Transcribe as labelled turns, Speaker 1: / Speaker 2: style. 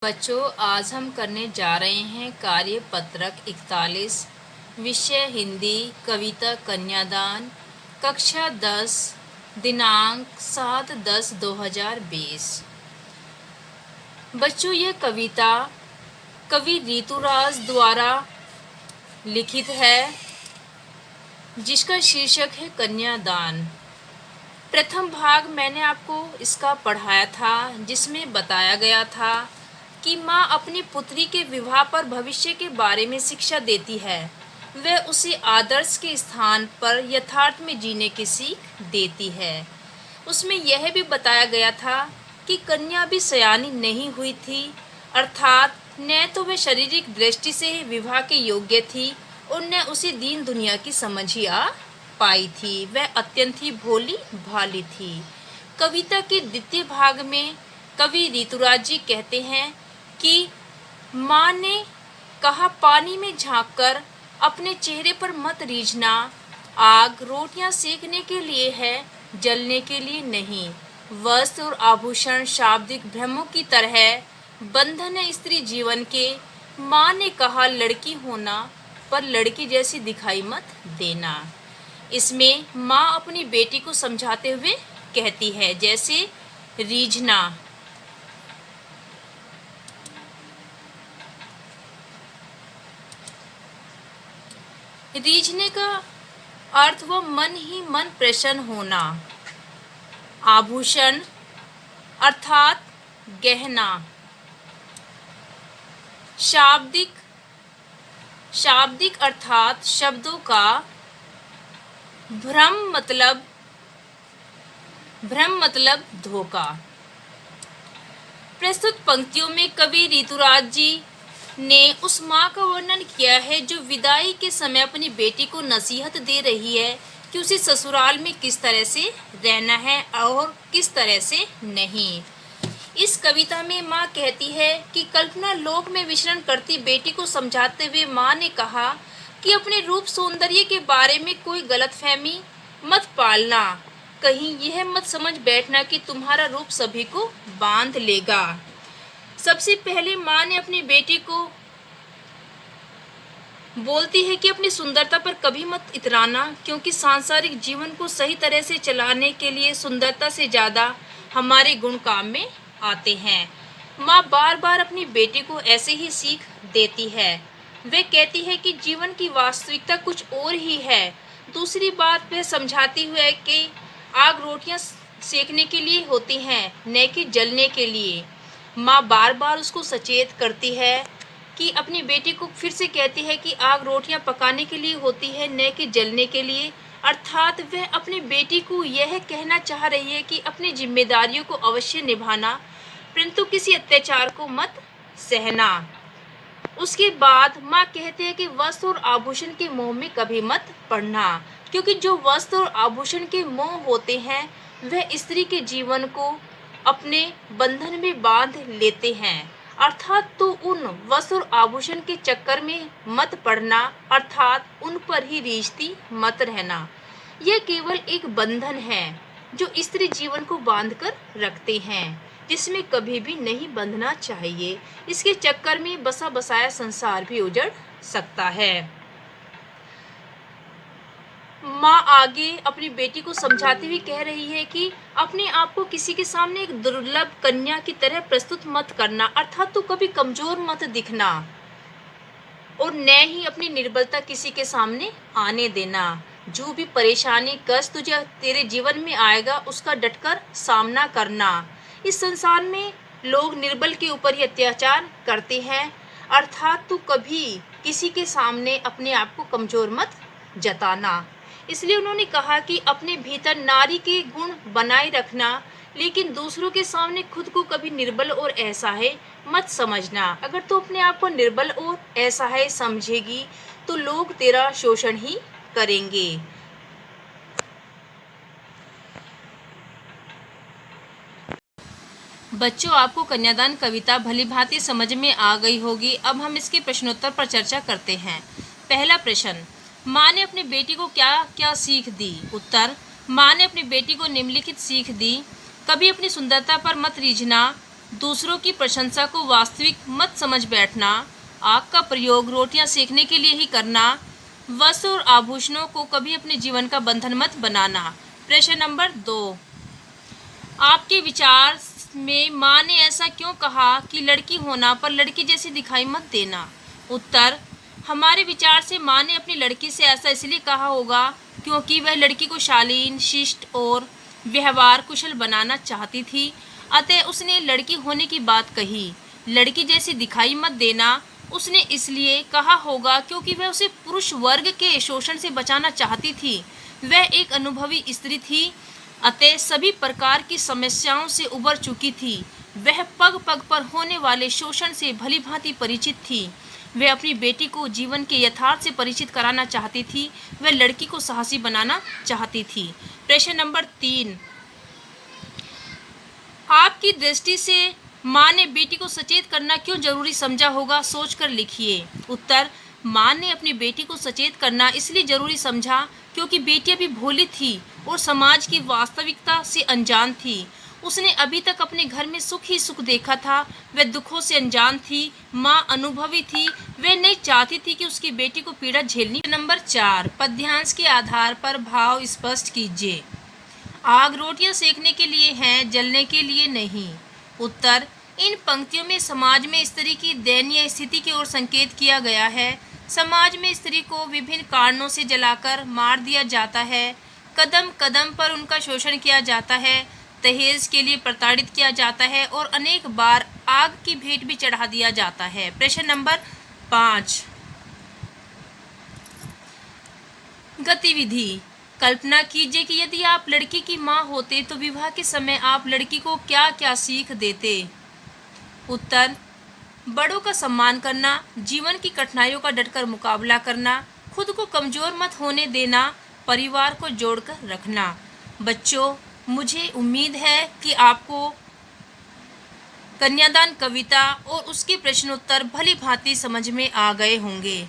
Speaker 1: बच्चों, आज हम करने जा रहे हैं कार्यपत्रक 41। विषय हिंदी, कविता कन्यादान, कक्षा 10, दिनांक 7/10/2020। बच्चों, यह कविता कवि ऋतुराज द्वारा लिखित है, जिसका शीर्षक है कन्यादान। प्रथम भाग मैंने आपको इसका पढ़ाया था, जिसमें बताया गया था कि माँ अपनी पुत्री के विवाह पर भविष्य के बारे में शिक्षा देती है। वह उसे आदर्श के स्थान पर यथार्थ में जीने की सीख देती है। उसमें यह भी बताया गया था कि कन्या भी सयानी नहीं हुई थी, अर्थात न तो वह शारीरिक दृष्टि से विवाह के योग्य थी और न उसे दीन दुनिया की समझ ही आ पाई थी। वह अत्यंत ही भोली भाली थी। कविता के द्वितीय भाग में कवि ऋतुराज जी कहते हैं कि माँ ने कहा, पानी में झांककर अपने चेहरे पर मत रीझना। आग रोटियां सेकने के लिए है, जलने के लिए नहीं। वस्त्र और आभूषण शाब्दिक भ्रमों की तरह बंधन है स्त्री जीवन के। माँ ने कहा, लड़की होना पर लड़की जैसी दिखाई मत देना। इसमें माँ अपनी बेटी को समझाते हुए कहती है, जैसे रीझना। रीझने का अर्थ हुआ मन ही मन प्रसन्न होना। आभूषण अर्थात गहना। शाब्दिक अर्थात शब्दों का। भ्रम मतलब धोखा। प्रस्तुत पंक्तियों में कवि ऋतुराज जी ने उस माँ का वर्णन किया है जो विदाई के समय अपनी बेटी को नसीहत दे रही है कि उसे ससुराल में किस तरह से रहना है और किस तरह से नहीं। इस कविता में माँ कहती है कि कल्पना लोक में विचरण करती बेटी को समझाते हुए माँ ने कहा कि अपने रूप सौंदर्य के बारे में कोई गलतफहमी मत पालना। कहीं यह मत समझ बैठना कि तुम्हारा रूप सभी को बांध लेगा। सबसे पहले माँ ने अपनी बेटी को बोलती है कि अपनी सुंदरता पर कभी मत इतराना, क्योंकि सांसारिक जीवन को सही तरह से चलाने के लिए सुंदरता से ज़्यादा हमारे गुण काम में आते हैं। माँ बार बार अपनी बेटी को ऐसे ही सीख देती है। वह कहती है कि जीवन की वास्तविकता कुछ और ही है। दूसरी बात वह समझाती हुई कि आग रोटियां सेकने के लिए होती हैं, न कि जलने के लिए। माँ बार बार उसको सचेत करती है कि अपनी बेटी को फिर से कहती है कि आग रोटियां पकाने के लिए होती है, न कि जलने के लिए। अर्थात वह अपनी बेटी को यह कहना चाह रही है कि अपनी जिम्मेदारियों को अवश्य निभाना, परंतु किसी अत्याचार को मत सहना। उसके बाद माँ कहते हैं कि वस्त्र और आभूषण के मोह में कभी मत पड़ना, क्योंकि जो वस्त्र और आभूषण के मोह होते हैं वह स्त्री के जीवन को अपने बंधन में बांध लेते हैं। अर्थात तो उन वस्त्र और आभूषण के चक्कर में मत पड़ना, अर्थात उन पर ही रीझती मत रहना। यह केवल एक बंधन है जो स्त्री जीवन को बांध कर रखते हैं, जिसमें कभी भी नहीं बंधना चाहिए। इसके चक्कर में बसा बसाया संसार भी उजड़ सकता है। माँ आगे अपनी बेटी को समझाती हुई कह रही है कि अपने आप को किसी के सामने एक दुर्लभ कन्या की तरह प्रस्तुत मत करना, अर्थात तो कभी कमजोर मत दिखना और न ही अपनी निर्बलता किसी के सामने आने देना। जो भी परेशानी कष्ट तुझे तेरे जीवन में आएगा उसका डटकर सामना करना। इस संसार में लोग निर्बल के ऊपर ही अत्याचार करते हैं, अर्थात तू कभी किसी के सामने अपने आप को कमजोर मत जताना। इसलिए उन्होंने कहा कि अपने भीतर नारी के गुण बनाए रखना, लेकिन दूसरों के सामने खुद को कभी निर्बल और असहाय मत समझना। अगर तू अपने आप को निर्बल और असहाय समझेगी तो लोग तेरा शोषण ही करेंगे। बच्चों, आपको कन्यादान कविता भली भांति समझ में आ गई होगी। अब हम इसके प्रश्नोत्तर पर चर्चा करते हैं। पहला प्रश्न, माँ ने अपनी बेटी को क्या क्या सीख दी? उत्तर, माँ ने अपनी बेटी को निम्नलिखित सीख दी। कभी अपनी सुंदरता पर मत रीझना, दूसरों की प्रशंसा को वास्तविक मत समझ बैठना, आग का प्रयोग रोटियां सेकने के लिए ही करना, वस्त्र और आभूषणों को कभी अपने जीवन का बंधन मत बनाना। प्रश्न नंबर 2, आपके विचार में माँ ने ऐसा क्यों कहा कि लड़की होना पर लड़की जैसी दिखाई मत देना? उत्तर, हमारे विचार से माँ ने अपनी लड़की से ऐसा इसलिए कहा होगा क्योंकि वह लड़की को शालीन, शिष्ट और व्यवहार कुशल बनाना चाहती थी, अतः उसने लड़की होने की बात कही। लड़की जैसी दिखाई मत देना उसने इसलिए कहा होगा क्योंकि वह उसे पुरुष वर्ग के शोषण से बचाना चाहती थी। वह एक अनुभवी स्त्री थी, अतः सभी प्रकार की समस्याओं से उबर चुकी थी। वह पग पग पर होने वाले शोषण से भली भांति परिचित थी। वह अपनी बेटी को जीवन के यथार्थ से परिचित कराना चाहती थी। वह लड़की को साहसी बनाना चाहती थी। प्रश्न नंबर 3, आपकी दृष्टि से माँ ने बेटी को सचेत करना क्यों जरूरी समझा होगा? सोचकर लिखिए। उत्तर, माँ ने अपनी बेटी को सचेत करना इसलिए जरूरी समझा क्योंकि बेटी अभी भोली थी और समाज की वास्तविकता से अनजान थी। उसने अभी तक अपने घर में सुख ही सुख देखा था। वह दुखों से अनजान थी। माँ अनुभवी थी। वह नहीं चाहती थी कि उसकी बेटी को पीड़ा झेलनी। नंबर 4, पद्यांश के आधार पर भाव स्पष्ट कीजिए। आग रोटियां सेकने के लिए है, जलने के लिए नहीं। उत्तर, इन पंक्तियों में समाज में स्त्री की दयनीय स्थिति की ओर संकेत किया गया है। समाज में स्त्री को विभिन्न कारणों से जलाकर मार दिया जाता है। कदम कदम पर उनका शोषण किया जाता है, दहेज के लिए प्रताड़ित किया जाता है और अनेक बार आग की भेंट भी चढ़ा दिया जाता है। प्रश्न नंबर 5, गतिविधि। कल्पना कीजिए कि यदि आप लड़की की माँ होते तो विवाह के समय आप लड़की को क्या क्या सीख देते? उत्तर, बड़ों का सम्मान करना, जीवन की कठिनाइयों का डटकर मुकाबला करना, खुद को कमजोर मत होने देना, परिवार को जोड़कर रखना। बच्चों, मुझे उम्मीद है कि आपको कन्यादान कविता और उसके प्रश्नोत्तर भली भांति समझ में आ गए होंगे।